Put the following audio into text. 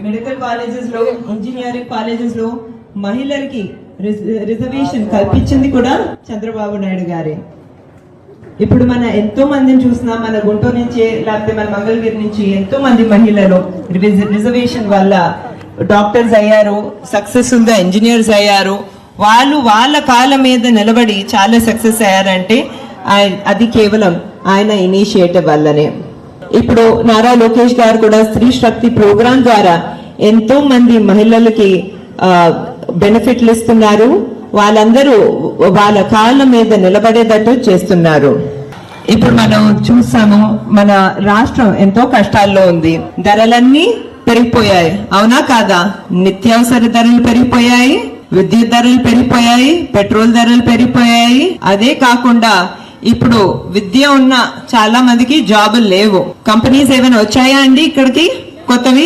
Medical colleges లో, engineering colleges లో మహిళలకి రిజర్వేషన్ కల్పించింది కూడా చంద్రబాబు నాయుడు గారే. ఇప్పుడు మన ఎంతో మందిని చూసినా, మన గుంటూరు నుంచి లేకపోతే మన మంగళగిరి నుంచి ఎంతో మంది మహిళలు రిజర్వేషన్ వల్ల డాక్టర్స్ అయ్యారు, సక్సెస్ఫుల్ గా ఇంజనీర్స్ అయ్యారు. వాళ్ళు వాళ్ళ కాళ్ళ మీద నిలబడి చాలా సక్సెస్ అయ్యారంటే అది కేవలం ఆయన ఇనిషియేటివ్ వల్లనే. ఇప్పుడు నారా లోకేష్ గారు కూడా స్త్రీ శక్తి ప్రోగ్రాం ద్వారా ఎంతో మంది మహిళలకి బెనిఫిట్లు ఇస్తున్నారు. వాళ్ళందరూ వాళ్ళ కాళ్ళ మీద నిలబడేటట్టు చేస్తున్నారు. ఇప్పుడు మనం చూసాము, మన రాష్ట్రం ఎంతో కష్టాల్లో ఉంది. ధరలన్నీ పెరిగిపోయాయి, అవునా కాదా? నిత్యావసర ధరలు పెరిగిపోయాయి, విద్యుత్ ధరలు పెరిగిపోయాయి, పెట్రోల్ ధరలు పెరిగిపోయాయి. అదే కాకుండా ఇప్పుడు విద్య ఉన్న చాలా మందికి జాబులు లేవు. కంపెనీస్ ఏమైనా వచ్చాయా అండి ఇక్కడికి కొత్తవి?